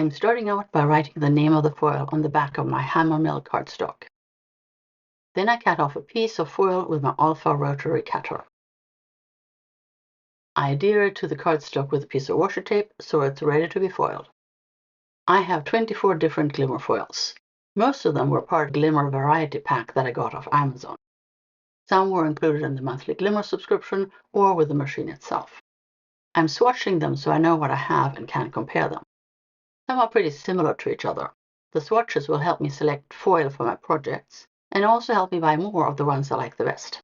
I'm starting out by writing the name of the foil on the back of my hammer mill cardstock. Then I cut off a piece of foil with my alpha rotary cutter. I adhere it to the cardstock with a piece of washi tape so it's ready to be foiled. I have 24 different glimmer foils. Most of them were part of the Glimmer variety pack that I got off Amazon. Some were included in the monthly Glimmer subscription or with the machine itself. I'm swatching them so I know what I have and can compare them. Some are pretty similar to each other. The swatches will help me select foil for my projects and also help me buy more of the ones I like the best.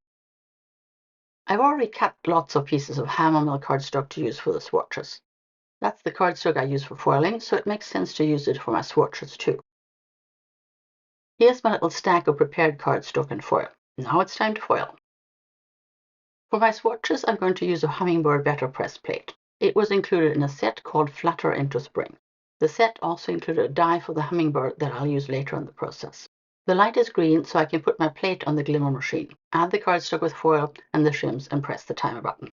I've already cut lots of pieces of hammer mill cardstock to use for the swatches. That's the cardstock I use for foiling, so it makes sense to use it for my swatches too. Here's my little stack of prepared cardstock and foil. Now it's time to foil. For my swatches, I'm going to use a Hummingbird Better Press plate. It was included in a set called Flutter into Spring. The set also included a die for the Hummingbird that I'll use later in the process. The light is green, so I can put my plate on the Glimmer machine, add the cardstock with foil and the shims, and press the timer button.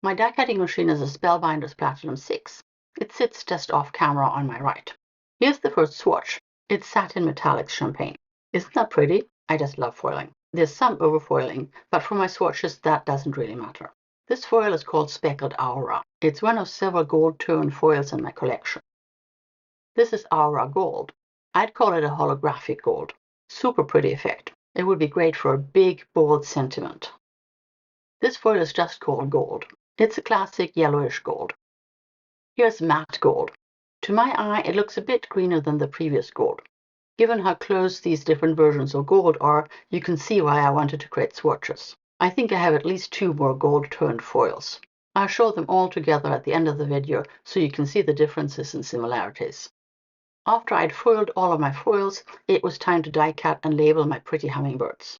My die cutting machine is a Spellbinders Platinum 6. It sits just off camera on my right. Here's the first swatch. It's Satin Metallics Champagne. Isn't that pretty? I just love foiling. There's some overfoiling, but for my swatches that doesn't really matter. This foil is called Speckled Aura. It's one of several gold tone foils in my collection. This is Aura Gold. I'd call it a holographic gold. Super pretty effect. It would be great for a big, bold sentiment. This foil is just called gold. It's a classic yellowish gold. Here's Matte Gold. To my eye, it looks a bit greener than the previous gold. Given how close these different versions of gold are, you can see why I wanted to create swatches. I think I have at least 2 more gold-toned foils. I'll show them all together at the end of the video so you can see the differences and similarities. After I'd foiled all of my foils, it was time to die cut and label my pretty hummingbirds.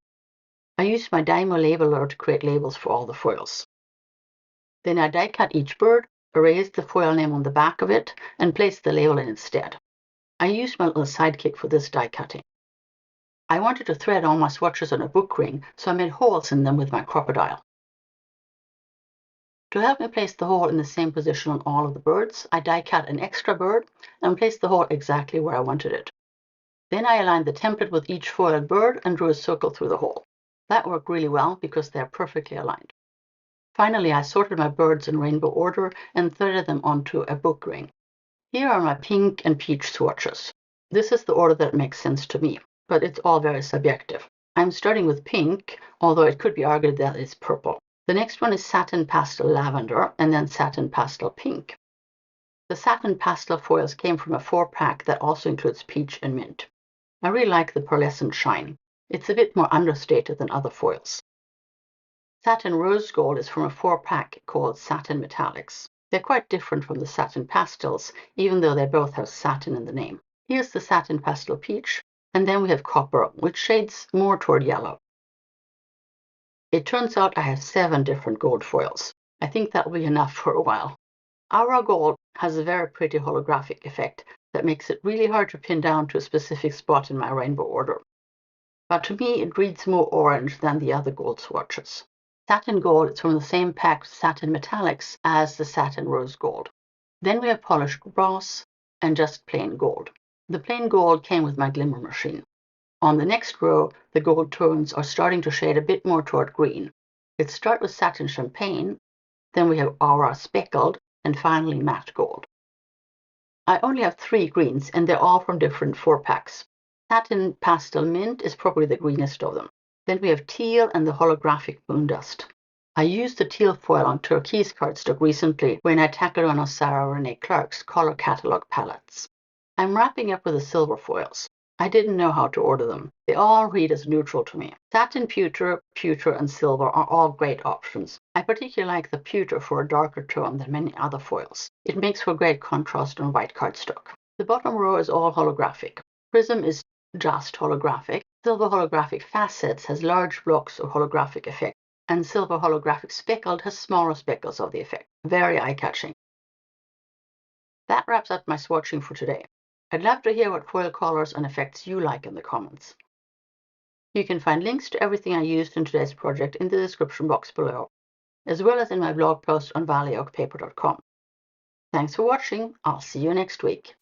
I used my Dymo labeler to create labels for all the foils. Then I die cut each bird, erased the foil name on the back of it, and placed the label in instead. I used my little sidekick for this die cutting. I wanted to thread all my swatches on a book ring, so I made holes in them with my crocodile. To help me place the hole in the same position on all of the birds, I die cut an extra bird and placed the hole exactly where I wanted it. Then I aligned the template with each foiled bird and drew a circle through the hole. That worked really well because they're perfectly aligned. Finally, I sorted my birds in rainbow order and threaded them onto a book ring. Here are my pink and peach swatches. This is the order that makes sense to me, but it's all very subjective. I'm starting with pink, although it could be argued that it's purple. The next one is Satin Pastel Lavender and then Satin Pastel Pink. The Satin Pastel foils came from a 4-pack that also includes peach and mint. I really like the pearlescent shine. It's a bit more understated than other foils. Satin Rose Gold is from a 4-pack called Satin Metallics. They're quite different from the Satin Pastels, even though they both have satin in the name. Here's the Satin Pastel Peach, and then we have Copper, which shades more toward yellow. It turns out I have 7 different gold foils. I think that will be enough for a while. Aura Gold has a very pretty holographic effect that makes it really hard to pin down to a specific spot in my rainbow order. But to me, it reads more orange than the other gold swatches. Satin Gold is from the same pack Satin Metallics as the Satin Rose Gold. Then we have Polished Brass and just plain gold. The plain gold came with my Glimmer machine. On the next row, the gold tones are starting to shade a bit more toward green. It starts with Satin Champagne, then we have Aura Speckled, and finally Matte Gold. I only have 3 greens, and they're all from different 4-packs. Satin Pastel Mint is probably the greenest of them. Then we have Teal and the holographic Moondust. I used the teal foil on turquoise cardstock recently when I tackled one of Sarah Renee Clark's color catalog palettes. I'm wrapping up with the silver foils. I didn't know how to order them. They all read as neutral to me. Satin Pewter, Pewter, and Silver are all great options. I particularly like the Pewter for a darker tone than many other foils. It makes for great contrast on white cardstock. The bottom row is all holographic. Prism is just holographic. Silver Holographic Facets has large blocks of holographic effect, and Silver Holographic Speckled has smaller speckles of the effect. Very eye-catching. That wraps up my swatching for today. I'd love to hear what foil colors and effects you like in the comments. You can find links to everything I used in today's project in the description box below, as well as in my blog post on valley-oak paper.com. Thanks for watching. I'll see you next week.